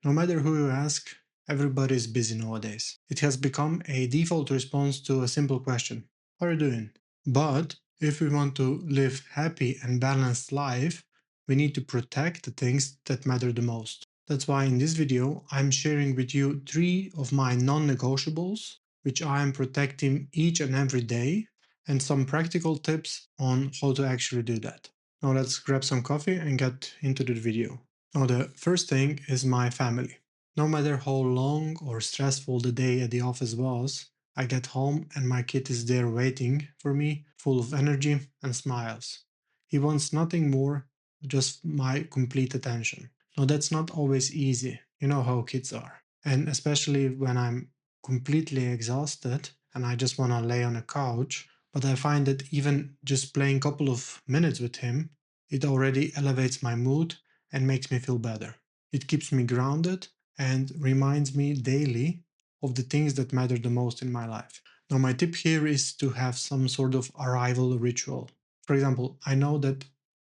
No matter who you ask, everybody is busy nowadays. It has become a default response to a simple question: how are you doing? But if we want to live happy and balanced life, we need to protect the things that matter the most. That's why in this video, I'm sharing with you 3 of my non-negotiables, which I am protecting each and every day, and some practical tips on how to actually do that. Now let's grab some coffee and get into the video. Now the first thing is my family. No matter how long or stressful the day at the office was, I get home and my kid is there waiting for me, full of energy and smiles. He wants nothing more, just my complete attention. Now that's not always easy. You know how kids are. And especially when I'm completely exhausted and I just want to lay on a couch, but I find that even just playing a couple of minutes with him, it already elevates my mood and makes me feel better. It keeps me grounded and reminds me daily of the things that matter the most in my life. Now, my tip here is to have some sort of arrival ritual. For example, I know that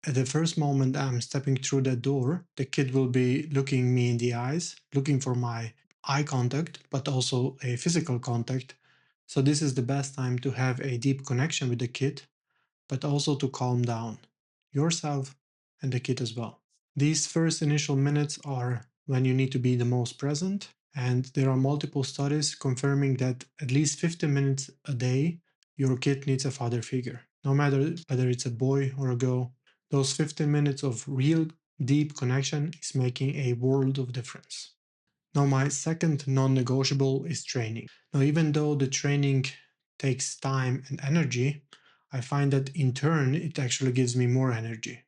at the first moment I'm stepping through that door, the kid will be looking me in the eyes, looking for my eye contact, but also a physical contact. So, this is the best time to have a deep connection with the kid, but also to calm down yourself and the kid as well. These first initial minutes are when you need to be the most present, and there are multiple studies confirming that at least 15 minutes a day, your kid needs a father figure. No matter whether it's a boy or a girl, those 15 minutes of real deep connection is making a world of difference. Now, my second non negotiable is training. Now, even though the training takes time and energy, I find that in turn it actually gives me more energy.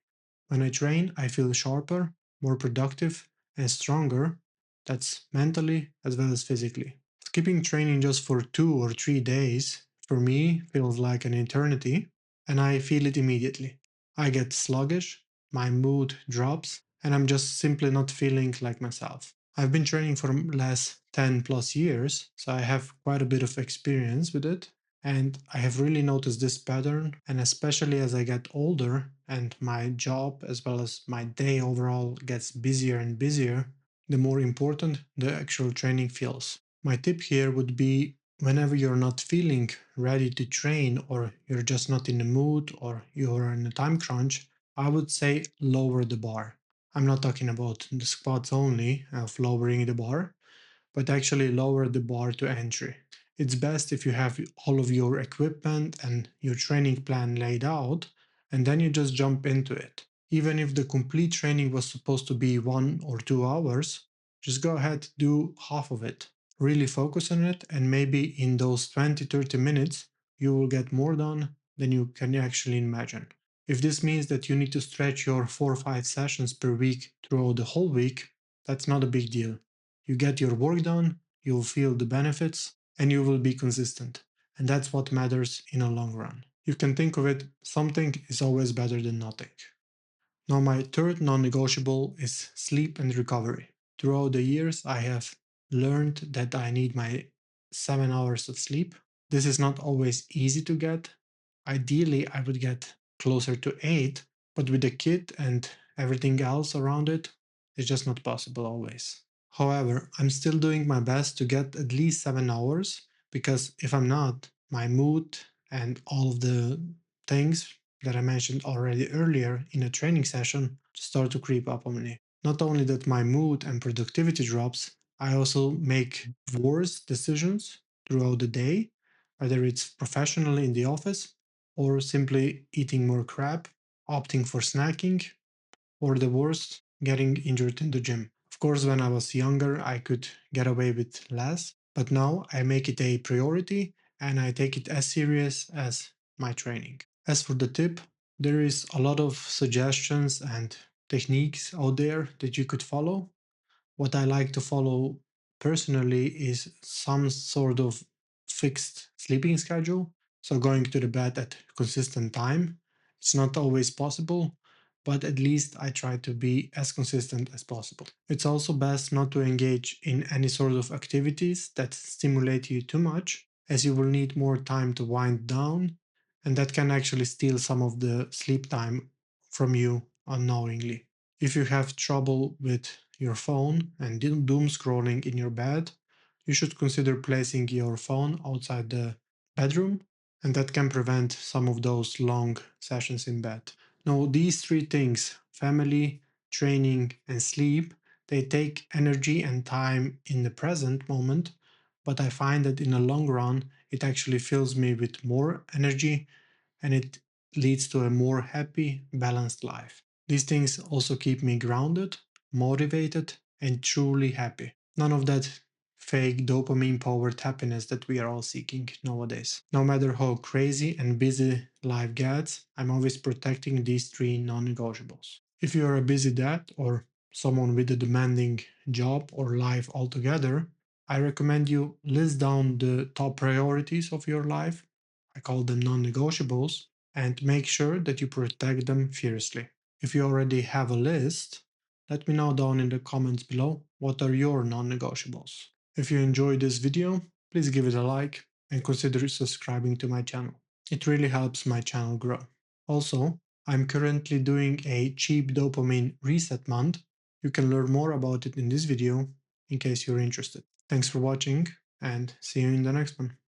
When I train, I feel sharper, more productive, and stronger. That's mentally as well as physically. Skipping training just for 2 or 3 days for me feels like an eternity, and I feel it immediately. I get sluggish, my mood drops, and I'm just simply not feeling like myself. I've been training for the last 10 plus years, so I have quite a bit of experience with it. And I have really noticed this pattern, and especially as I get older and my job as well as my day overall gets busier and busier, the more important the actual training feels. My tip here would be whenever you're not feeling ready to train, or you're just not in the mood, or you're in a time crunch, I would say lower the bar. I'm not talking about the squats only, of lowering the bar, but actually lower the bar to entry. It's best if you have all of your equipment and your training plan laid out, and then you just jump into it. Even if the complete training was supposed to be 1 or 2 hours, just go ahead, do half of it. Really focus on it, and maybe in those 20-30 minutes, you will get more done than you can actually imagine. If this means that you need to stretch your 4 or 5 sessions per week throughout the whole week, that's not a big deal. You get your work done, you'll feel the benefits, and you will be consistent. And that's what matters in a long run. You can think of it, something is always better than nothing. Now, my third non negotiable is sleep and recovery. Throughout the years, I have learned that I need my 7 hours of sleep. This is not always easy to get. Ideally, I would get closer to 8, but with the kid and everything else around it, it's just not possible always. However, I'm still doing my best to get at least 7 hours, because if I'm not, my mood and all of the things that I mentioned already earlier in a training session start to creep up on me. Not only that my mood and productivity drops, I also make worse decisions throughout the day, whether it's professionally in the office or simply eating more crap, opting for snacking, or the worst, getting injured in the gym. Of course, when I was younger, I could get away with less, but now I make it a priority and I take it as serious as my training. As for the tip, there is a lot of suggestions and techniques out there that you could follow. What I like to follow personally is some sort of fixed sleeping schedule. So going to the bed at consistent time. It's not always possible, but at least I try to be as consistent as possible. It's also best not to engage in any sort of activities that stimulate you too much, as you will need more time to wind down, and that can actually steal some of the sleep time from you unknowingly. If you have trouble with your phone and doom scrolling in your bed, you should consider placing your phone outside the bedroom, and that can prevent some of those long sessions in bed. Now, these three things, family, training, and sleep, they take energy and time in the present moment, but I find that in the long run, it actually fills me with more energy and it leads to a more happy, balanced life. These things also keep me grounded, motivated, and truly happy. None of that fake dopamine powered happiness that we are all seeking nowadays. No matter how crazy and busy life gets, I'm always protecting these three non negotiables. If you are a busy dad or someone with a demanding job or life altogether, I recommend you list down the top priorities of your life. I call them non negotiables, and make sure that you protect them fiercely. If you already have a list, let me know down in the comments below what are your non negotiables. If you enjoyed this video, please give it a like and consider subscribing to my channel. It really helps my channel grow. Also, I'm currently doing a cheap dopamine reset month. You can learn more about it in this video in case you're interested. Thanks for watching and see you in the next one.